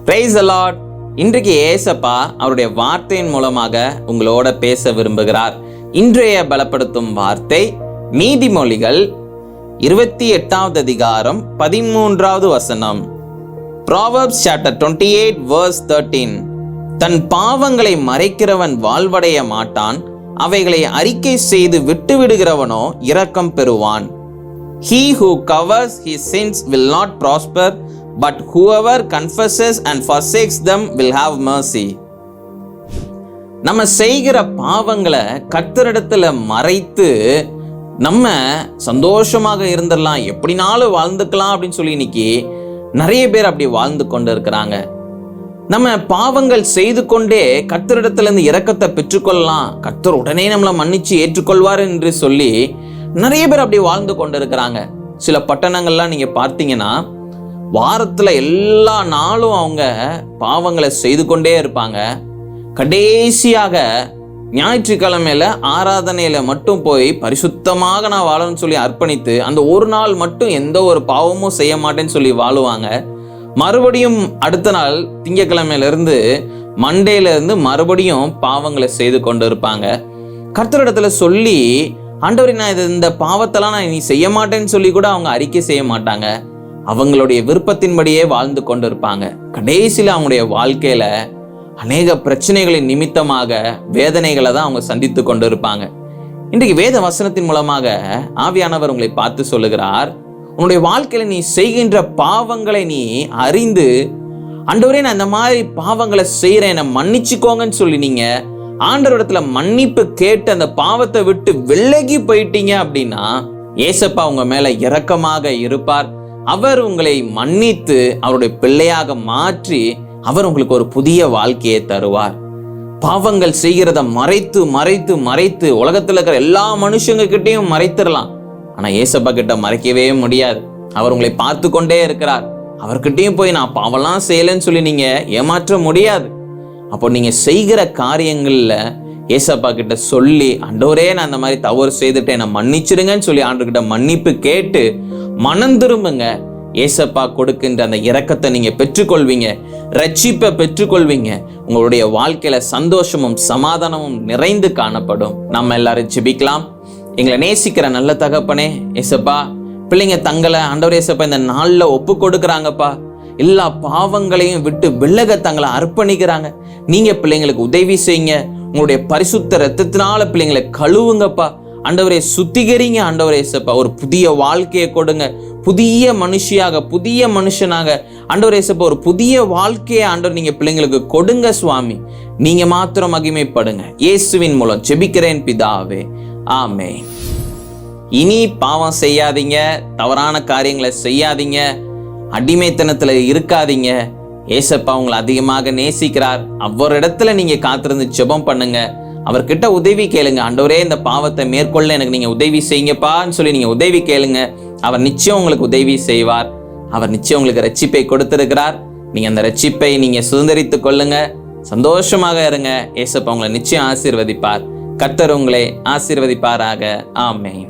Praise the Lord. இன்றைக்கு ஏசப்பா அவருடைய வார்த்தையின் மூலமாக உங்களோட பேச விரும்புகிறார். இன்றைய பலப்படுத்தும் வார்த்தை நீதிமொழிகள் 28வது அதிகாரம் 13வது வசனம். Proverbs chapter 28 verse 13. தன் பாவங்களை மறைக்கிறவன் வாழ்வடைய மாட்டான், அவைகளை அறிக்கை செய்து விட்டுவிடுகிறவனோ இரக்கம் பெறுவான். He who covers his sins will not prosper, but whoever confesses and forsakes them will have mercy. நம்ம செய்கிற பாவங்களை கர்த்தரிடத்துல மறைத்து நம்ம சந்தோஷமாக இருந்துடலாம், எப்படினாலும் வாழ்ந்துக்கலாம் அப்படின்னு சொல்லி இன்னைக்கு நிறைய பேர் அப்படி வாழ்ந்து கொண்டு இருக்கிறாங்க. நம்ம பாவங்கள் செய்து கொண்டே கர்த்தரிடத்துல இருந்து இரக்கத்தை பெற்றுக்கொள்ளலாம், கர்த்தர் உடனே நம்மளை மன்னிச்சு ஏற்றுக்கொள்வார் என்று சொல்லி நிறைய பேர் அப்படி வாழ்ந்து கொண்டு இருக்கிறாங்க. சில பட்டணங்கள்லாம் நீங்க பார்த்தீங்கன்னா வாரத்துல எல்லா நாளும் அவங்க பாவங்களை செய்து கொண்டே இருப்பாங்க. கடைசியாக ஞாயிற்றுக்கிழமையில ஆராதனையில மட்டும் போய் பரிசுத்தமாக நான் வாழணும்னு சொல்லி அர்ப்பணித்து அந்த ஒரு நாள் மட்டும் எந்த ஒரு பாவமும் செய்ய மாட்டேன்னு சொல்லி வாழுவாங்க. மறுபடியும் அடுத்த நாள் திங்கக்கிழமையில இருந்து மண்டேல இருந்து மறுபடியும் பாவங்களை செய்து கொண்டு இருப்பாங்க. கர்த்தரிடத்துல சொல்லி, ஆண்டவரே நான் இந்த பாவத்தெல்லாம் நான் நீ செய்ய மாட்டேன்னு சொல்லி கூட அவங்க அறிக்கை செய்ய மாட்டாங்க. அவங்களுடைய விருப்பத்தின்படியே வாழ்ந்து கொண்டு இருப்பாங்க. கடைசியில அவங்களுடைய வாழ்க்கையில அநேக பிரச்சனைகளின் நிமித்தமாக வேதனைகளை தான் அவங்க சந்தித்து கொண்டு இருப்பாங்க. இன்றைக்கு வேத வசனத்தின் மூலமாக ஆவியானவர் உங்களை பார்த்து சொல்லுகிறார், உன்னுடைய வாழ்க்கையில நீ செய்கின்ற பாவங்களை நீ அறிந்து, ஆண்டவரே நான் இந்த மாதிரி பாவங்களை செய்யறேன், என்னை மன்னிச்சுக்கோங்கன்னு சொல்லி நீங்க ஆண்டவரிடத்துல மன்னிப்பு கேட்டு அந்த பாவத்தை விட்டு விலகி போயிட்டீங்க அப்படின்னா ஏசப்பா உங்க மேல இரக்கமாக இருப்பார். அவர் உங்களை மன்னித்து அவருடைய பிள்ளையாக மாற்றி அவர் உங்களுக்கு ஒரு புதிய வாழ்க்கையை தருவார். பாவங்கள் செய்கிறத மறைத்து மறைத்து மறைத்து உலகத்துல இருக்கிற எல்லா மனுஷங்க கிட்டையும் மறைத்திடலாம், ஆனா ஏசப்பா கிட்ட மறைக்கவே முடியாது. அவர் உங்களை பார்த்து கொண்டே இருக்கிறார். அவர்கிட்டையும் போய் நான் பாவம்லாம் செய்யலன்னு சொல்லி நீங்க ஏமாற்ற முடியாது. அப்போ நீங்க செய்கிற காரியங்கள்ல ஏசப்பா கிட்ட சொல்லி, ஆண்டவரே நான் அந்த மாதிரி தவறு செய்துட்டேன், நான் மன்னிச்சிடுங்கன்னு சொல்லி ஆண்டவர்கிட்ட மன்னிப்பு கேட்டு மனம் திரும்புங்க. ஏசப்பா கொடுக்கின்ற அந்த இரக்கத்தை நீங்க பெற்றுக்கொள்வீங்க, ரட்சிப்பை பெற்றுக்கொள்வீங்க. உங்களுடைய வாழ்க்கையில சந்தோஷமும் சமாதானமும் நிறைந்து காணப்படும். நம்ம எல்லாரும் ஜெபிக்கலாம். எங்களை நேசிக்கிற நல்ல தகப்பனே, ஏசப்பா பிள்ளைங்க தங்களை ஆண்டவர் ஏசப்பா இந்த நாள்ல ஒப்பு கொடுக்குறாங்கப்பா. எல்லா பாவங்களையும் விட்டு விலக தங்களை அர்ப்பணிக்கிறாங்க. நீங்க பிள்ளைங்களுக்கு உதவி செய்யுங்க. உங்களுடைய பரிசுத்த ரத்தத்தினால பிள்ளைங்களை கழுவுங்கப்பா. ஆண்டவரே சுத்திகரிங்க. ஆண்டவரே ஏசப்பா ஒரு புதிய வாழ்க்கையை கொடுங்க. புதிய மனுஷியாக புதிய மனுஷனாக ஆண்டவரே ஏசப்பா ஒரு புதிய வாழ்க்கையை ஆண்டவர் நீங்க பிள்ளைங்களுக்கு கொடுங்க சுவாமி. நீங்க மாத்திரம் மகிமைப்படுங்க. இயேசுவின் மூலம் ஜெபிக்கிறேன் பிதாவே, ஆமென். இனி பாவம் செய்யாதீங்க, தவறான காரியங்களை செய்யாதீங்க, அடிமைத்தனத்துல இருக்காதீங்க. ஏசப்பா உங்களை அதிகமாக நேசிக்கிறார். அவரிடத்துல நீங்க காத்திருந்து ஜெபம் பண்ணுங்க. அவர்கிட்ட உதவி கேளுங்க. ஆண்டவரே இந்த பாவத்தை மேற்கொள்ள எனக்கு நீங்க உதவி செய்யுங்கப்பான்னு சொல்லி நீங்க உதவி கேளுங்க. அவர் நிச்சயம் உங்களுக்கு உதவி செய்வார். அவர் நிச்சயம் உங்களுக்கு ரட்சிப்பை கொடுத்திருக்கிறார். நீங்க அந்த ரட்சிப்பை நீங்க சுதந்திரித்துக் கொள்ளுங்க. சந்தோஷமாக இருங்க. ஏசப்பா உங்களை நிச்சயம் ஆசீர்வதிப்பார். கர்த்தர் உங்களை ஆசீர்வதிப்பாராக. ஆமென்.